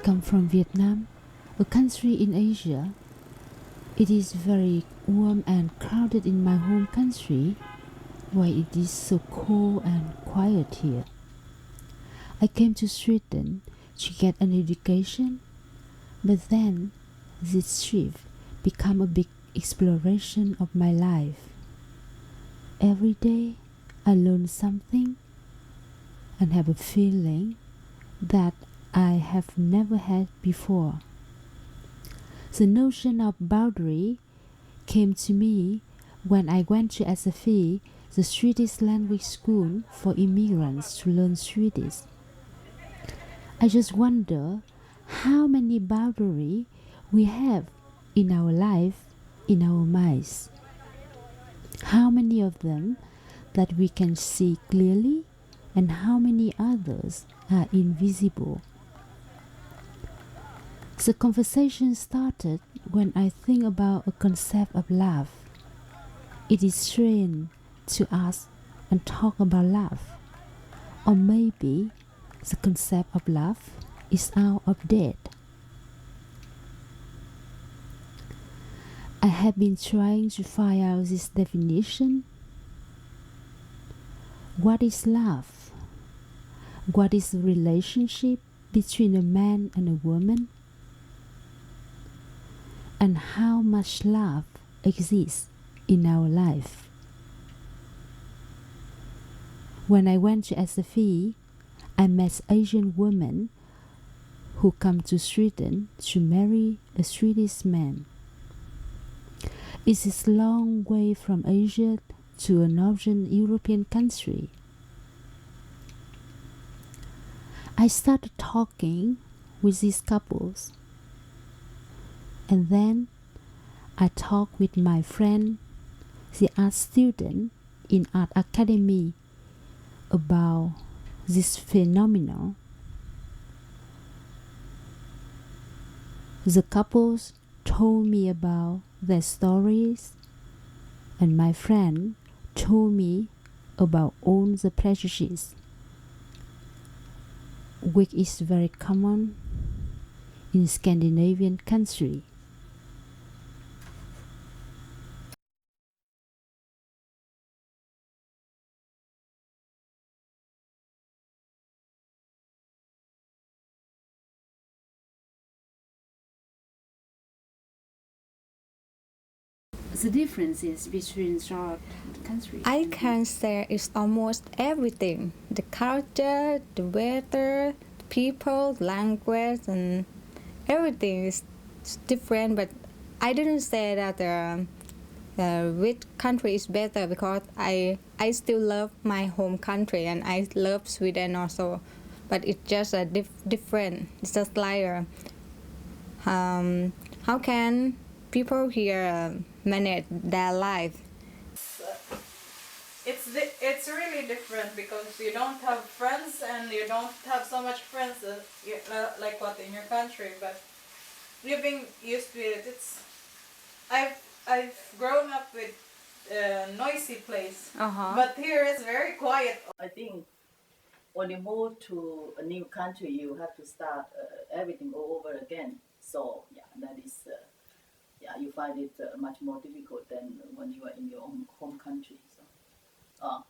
come from Vietnam, a country in Asia. It is very warm and crowded in my home country, while it is so cold and quiet here. I came to Sweden to get an education, but then this trip became a big exploration of my life. Every day I learn something and have a feeling that I have never had before. The notion of boundary came to me when I went to SFI, the Swedish language school for immigrants, to learn Swedish. I just wonder how many boundaries we have in our life, in our minds. How many of them that we can see clearly, and how many others are invisible. The conversation started when I think about a concept of love. It is strange to ask and talk about love. Or maybe the concept of love is out of date. I have been trying to find out this definition. What is love? What is the relationship between a man and a woman? And how much love exists in our life? When I went to SFI, I met Asian women who come to Sweden to marry a Swedish man. It is a long way from Asia to a northern European country. I started talking with these couples, and then I talked with my friend, the art student in art academy, about this phenomenon. The couples told me about their stories, and my friend told me about all the prejudices, which is very common in Scandinavian countries. The differences between short countries. I can say it's almost everything. The culture, the weather, the people, language, and everything is different. But I didn't say that which country is better, because I still love my home country and I love Sweden also. But it's just a different. It's just like how can people here manage their life? It's really different because you don't have friends and you don't have so much friends like what in your country. But living used to it, I've grown up with a noisy place, but here it's very quiet. I think when you move to a new country, you have to start everything all over again. So yeah, that is you find it much more difficult than when you are in your own home country. So,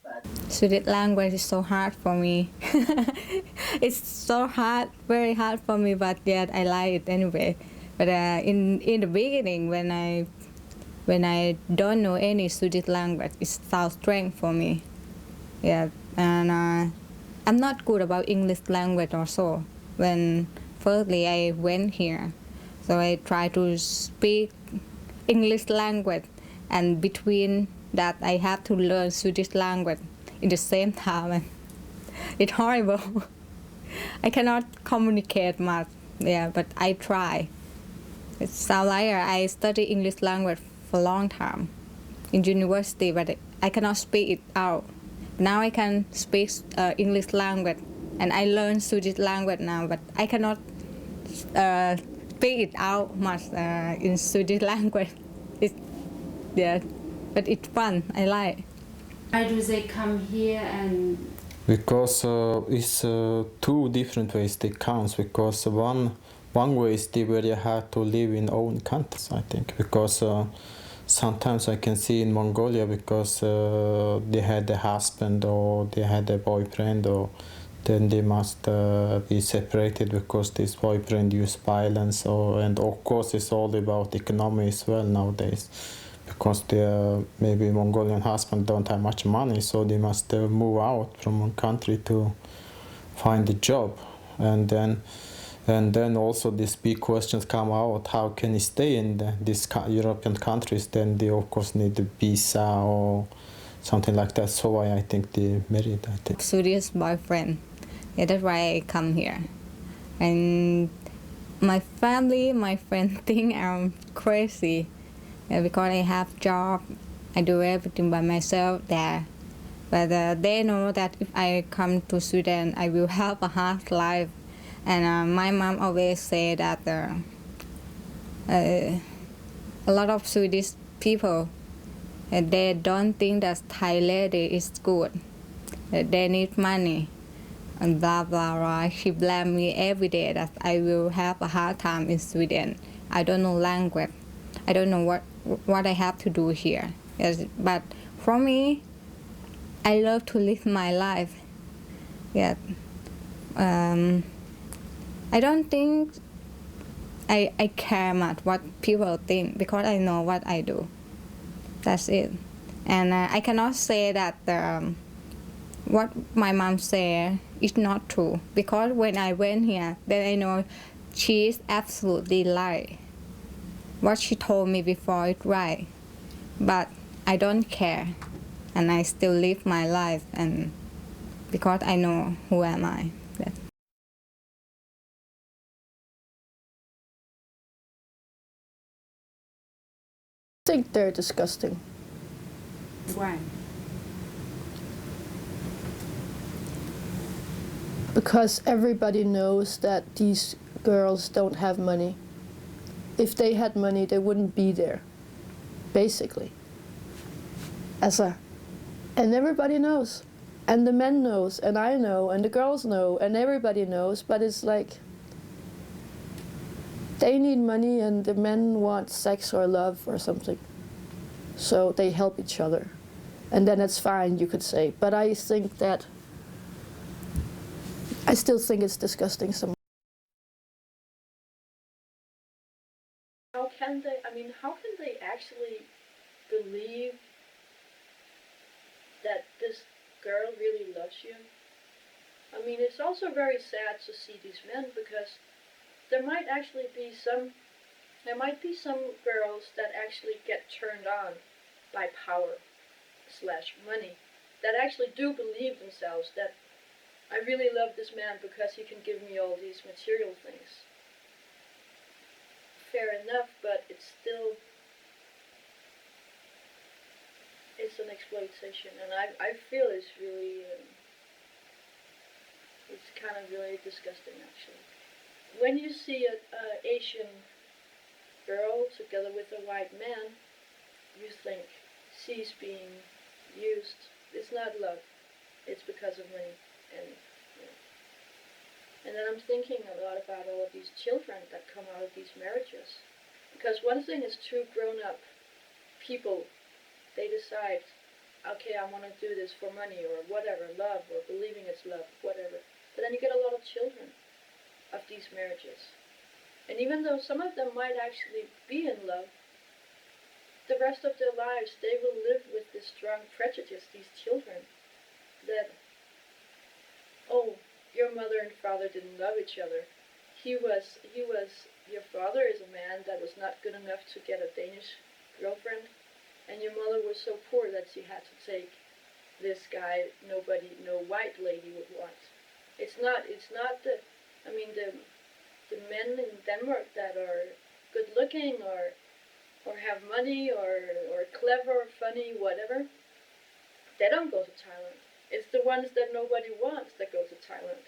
but Swedish language is so hard for me. It's so hard, very hard for me, but yet I like it anyway. But in the beginning, when I don't know any Swedish language, it sounds strange for me. Yeah, and I'm not good about English language also. When firstly I went here, so I try to speak English language, and between that I have to learn Swedish language in the same time. And it's horrible. I cannot communicate much. Yeah, but I try. It sounds like I study English language for a long time in university, but I cannot speak it out. Now I can speak English language, and I learn Swedish language now, but I cannot speak it out much in Swedish language. But it's fun. I like. Why do they come here and Because it's two different ways they count. Because one way is they very hard to live in own countries, I think. Because sometimes I can see in Mongolia, because they had a husband or they had a boyfriend, or then they must be separated because this boyfriend used violence, and of course it's all about economy as well nowadays, because their maybe Mongolian husband don't have much money, so they must move out from one country to find a job, and then also these big questions come out: how can he stay in these European countries? Then they of course need a visa or something like that. So why I think they married, I think. Studious boyfriend. Yeah, that's why I come here. And my family, my friends think I'm crazy. Yeah, because I have job, I do everything by myself there. But they know that if I come to Sweden, I will have a hard life. And my mom always say that a lot of Swedish people, they don't think that Thai lady is good. They need money. And blah, blah, blah. She blamed me every day that I will have a hard time in Sweden. I don't know language. I don't know what I have to do here. Yes, but for me, I love to live my life. Yeah. I don't think I care much what people think, because I know what I do. That's it. And I cannot say that what my mom said is not true, because when I went here, then I know she is absolutely right. What she told me before is right, but I don't care, and I still live my life, and because I know who am I. I think they're disgusting. Why? Because everybody knows that these girls don't have money. If they had money, they wouldn't be there, basically. And everybody knows. And the men knows, and I know, and the girls know, and everybody knows, but it's like they need money and the men want sex or love or something. So they help each other. And then it's fine, you could say. But I think that I still think it's disgusting somehow. How can they actually believe that this girl really loves you? I mean, it's also very sad to see these men, because there might be some girls that actually get turned on by power/money, that actually do believe themselves that I really love this man because he can give me all these material things. Fair enough, but it's an exploitation, and I feel it's really, it's kind of really disgusting, actually. When you see an Asian girl together with a white man, you think she's being used. It's not love. It's because of money. And then I'm thinking a lot about all of these children that come out of these marriages. Because one thing is two grown-up people, they decide, okay, I want to do this for money or whatever, love, or believing it's love, whatever. But then you get a lot of children of these marriages. And even though some of them might actually be in love, the rest of their lives they will live with this strong prejudice, these children, that, oh, your mother and father didn't love each other. Your father is a man that was not good enough to get a Danish girlfriend, and your mother was so poor that she had to take this guy no white lady would want. It's not the men in Denmark that are good looking or have money or clever or funny, whatever, they don't go to Thailand. It's the ones that nobody wants that go to Thailand.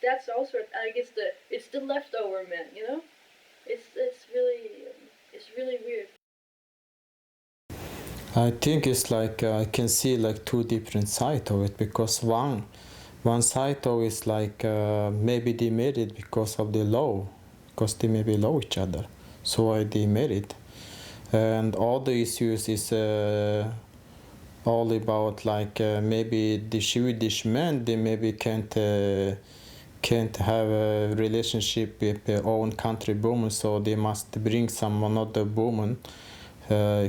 That's also, I guess, it's the leftover men, you know? It's really weird. I think it's like I can see like two different sides of it, because one one side though is like maybe they married because of the law, because they maybe love each other, so why they married. And all the issues is all about like maybe the Swedish men, they maybe can't have a relationship with their own country woman, so they must bring some another woman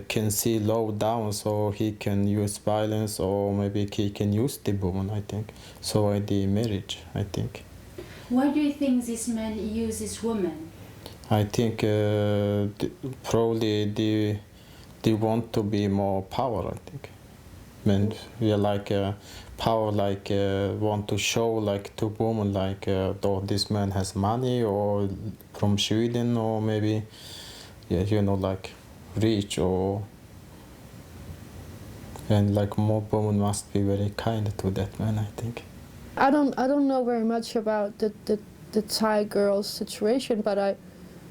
can see low down, so he can use violence, or maybe he can use the woman, I think. So the marriage, I think. Why do you think this man uses women? I think probably they want to be more power, I think. Men, we are like power, like want to show like to women like though this man has money, or from Sweden, or maybe like rich, or and like more women must be very kind to that man, I think. I don't know very much about the Thai girls' situation, but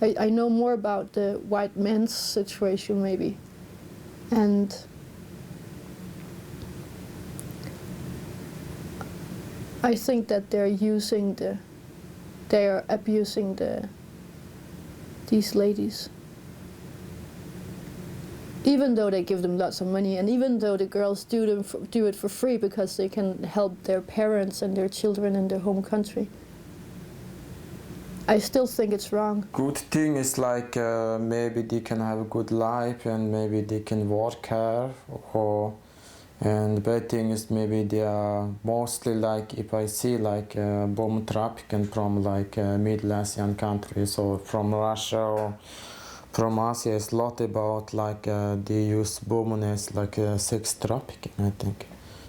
I know more about the white men's situation maybe, and I think that they're abusing these ladies. Even though they give them lots of money, and even though the girls do it for free because they can help their parents and their children in their home country, I still think it's wrong. Good thing is like maybe they can have a good life, and maybe they can work hard, and bad thing is maybe they are mostly like, if I see like women trafficking from like Middle Asian countries, or from Russia, or from Asia, it's a lot about like they use women as like sex trafficking, I think,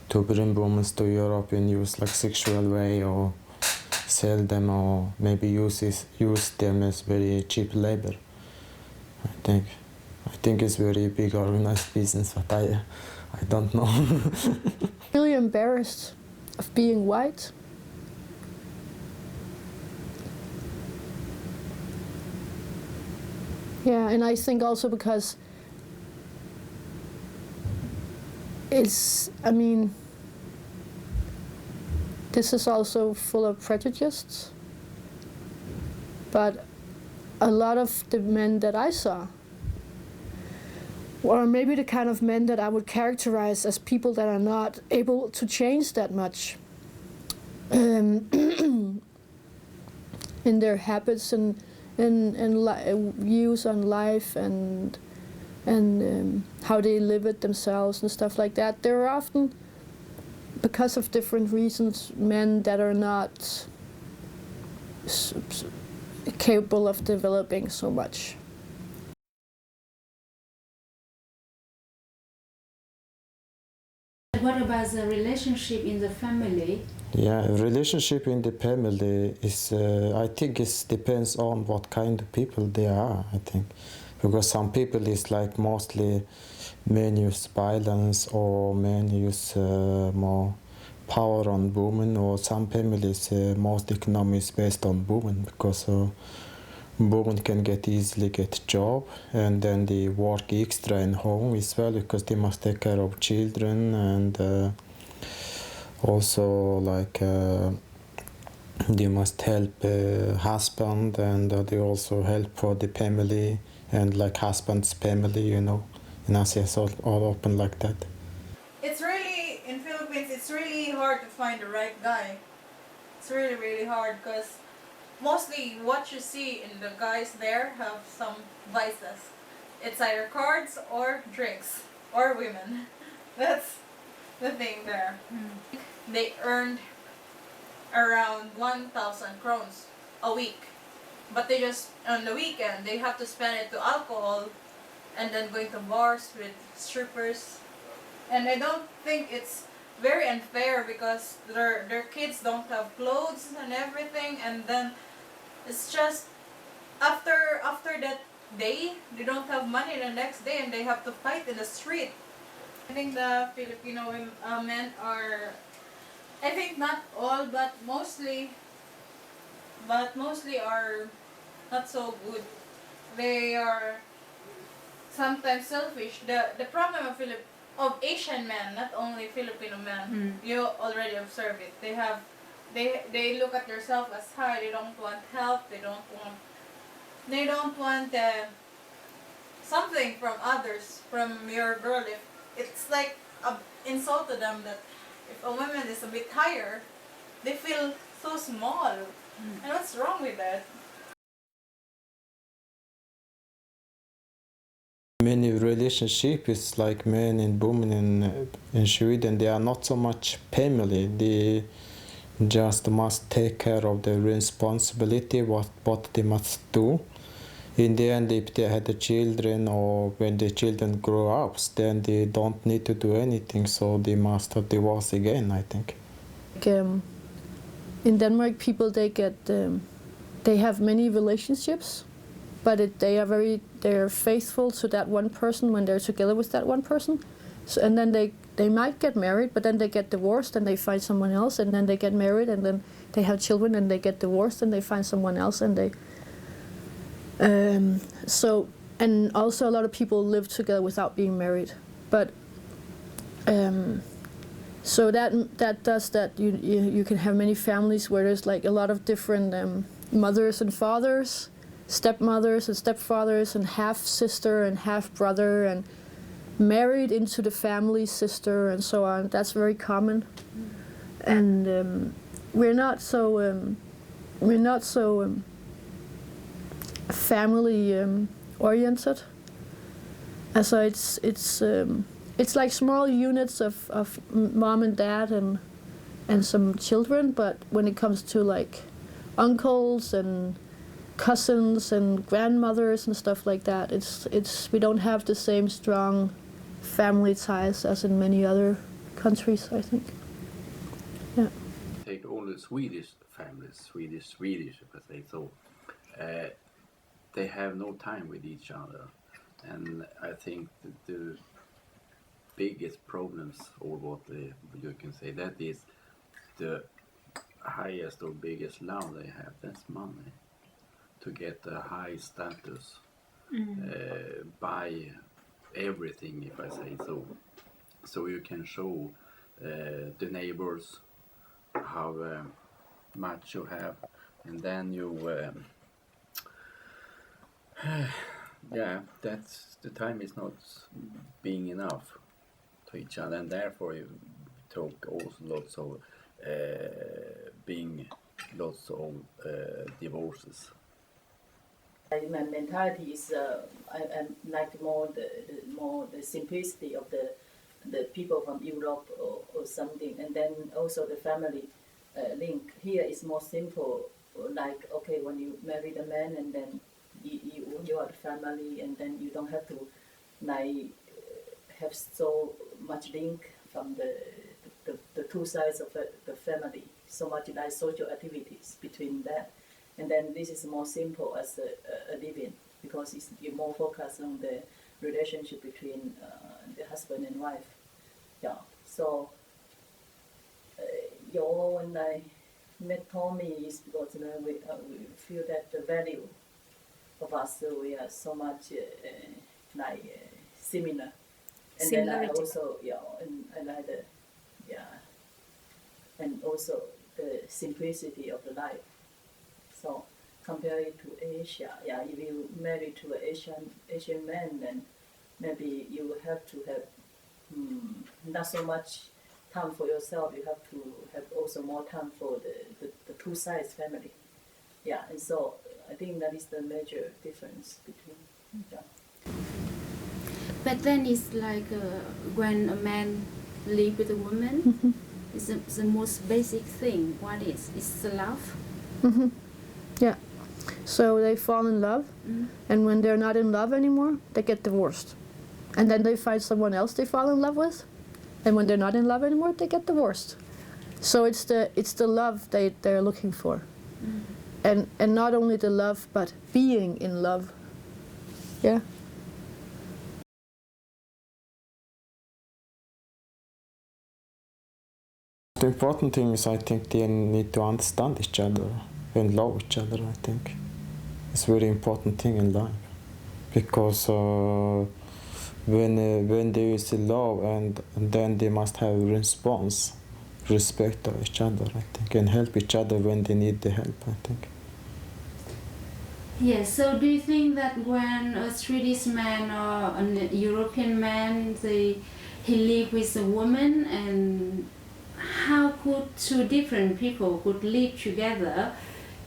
to bring women to Europe and use like sexual way, or sell them, or maybe use them as very cheap labor. I think it's very big organized business, but I don't know. Really embarrassed of being white. Yeah, and I think also because this is also full of prejudice, but a lot of the men that I saw, or maybe the kind of men that I would characterize as people that are not able to change that much in their habits and views on life and how they live it themselves and stuff like that. There are often, because of different reasons, men that are not capable of developing so much. What about the relationship in the family? Yeah, relationship in the family is, I think it depends on what kind of people they are, I think. Because some people is like mostly men use violence, or men use more power on women, or some families most economy is based on women, because women can easily get job, and then they work extra in home as well, because they must take care of children, and also like they must help husband, and they also help for the family, and like husband's family, in Asia it's all open like that. It's really, in Philippines, it's really hard to find the right guy. It's really, really hard, because mostly what you see in the guys there have some vices. It's either cards or drinks or women. That's the thing there. They earned around 1,000 crowns a week, but they just, on the weekend, they have to spend it to alcohol, and then going to bars with strippers. And I don't think it's very unfair, because their kids don't have clothes and everything, and then it's just after that day they don't have money the next day, and they have to fight in the street. I think the Filipino men are, I think not all, but mostly are not so good. They are sometimes selfish. The problem of Asian men, not only Filipino men, you already observe it. They have they look at themselves as high. They don't want help. They don't want something from others, from your girl. If it's like a insult to them that if a woman is a bit higher, they feel so small. And what's wrong with that? Many relationship is like men and women in Sweden. They are not so much family. They just must take care of the responsibility, what they must do. In the end, if they had the children or when the children grow up, then they don't need to do anything, so they must divorce again, I think. In Denmark, people they have many relationships, but they're faithful to that one person when they're together with that one person. So, and then they might get married, but then they get divorced and they find someone else, and then they get married and then they have children and they get divorced and they find someone else, and they and also a lot of people live together without being married, but so that does that you can have many families where there's like a lot of different mothers and fathers, stepmothers and stepfathers, and half sister and half brother, and married into the family sister and so on. That's very common, and we're not so family oriented. So it's like small units of mom and dad and some children, but when it comes to like uncles and cousins and grandmothers and stuff like that, we don't have the same strong family ties as in many other countries, I think. Yeah. Take all the Swedish families, Swedish, if I say so. They have no time with each other, and I think the biggest problems, or what you can say, that is the highest or biggest love they have, that's money. To get a high status, buy everything, if I say so. So you can show the neighbors how much you have, and then you that's the time is not being enough to each other, and therefore you talk also lots of divorces. My mentality is I like more the simplicity of the people from Europe or something, and then also the family link. Here is more simple, like okay, when you marry the man and then you are the family, and then you don't have to like have so much link from the two sides of the family, so much like social activities between that. And then this is more simple as a living, because you're more focused on the relationship between the husband and wife. Yeah. So when I met Tommy is because we feel that the value of us, we are so much similar. And then I also and I like and also the simplicity of the life. So compared to Asia, if you marry to an Asian man, then maybe you have to have not so much time for yourself. You have to have also more time for the two sides family. Yeah, and so I think that is the major difference between. Yeah. But then it's like when a man live with a woman, it's the most basic thing. What is? It's the love. Yeah. So they fall in love, and when they're not in love anymore, they get divorced. And then they find someone else they fall in love with, and when they're not in love anymore, they get divorced. So it's the love they're looking for. And not only the love, but being in love. Yeah. The important thing is, I think, they need to understand each other and love each other. I think it's a very important thing in life, because when there is love, and then they must have a response respect each other, I think, and help each other when they need the help, I think. Yes, so do you think that when a Swedish man or an European man, he live with a woman, and how could two different people could live together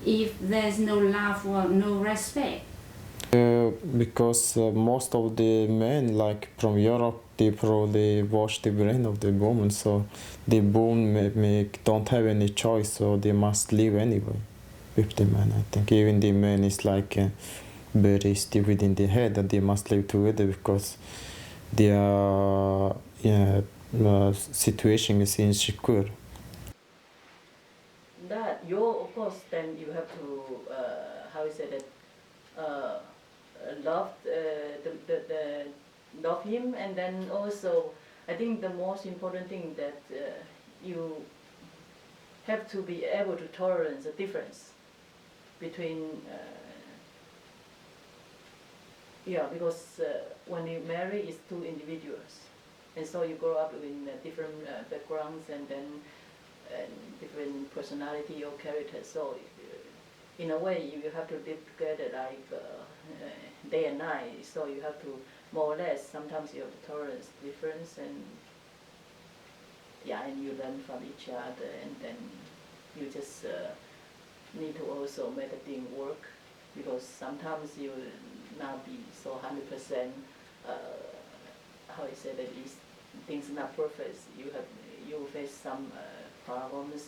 if there's no love or no respect? Because most of the men, like from Europe, they probably wash the brain of the woman, so the woman don't have any choice, so they must live anyway with the man. I think even the man is like very stupid in the head that they must live together because their situation is insecure. That you, of course, then you have to how is it that love the love him, and then also I think the most important thing that you have to be able to tolerate the difference between because when you marry it's two individuals, and so you grow up in different backgrounds and then different personality or character, so in a way you have to live together like day and night, so you have to more or less sometimes you have to tolerate difference, and and you learn from each other, and then you just need to also make the thing work, because sometimes you will not be so 100% how you say that is things not perfect, you face some problems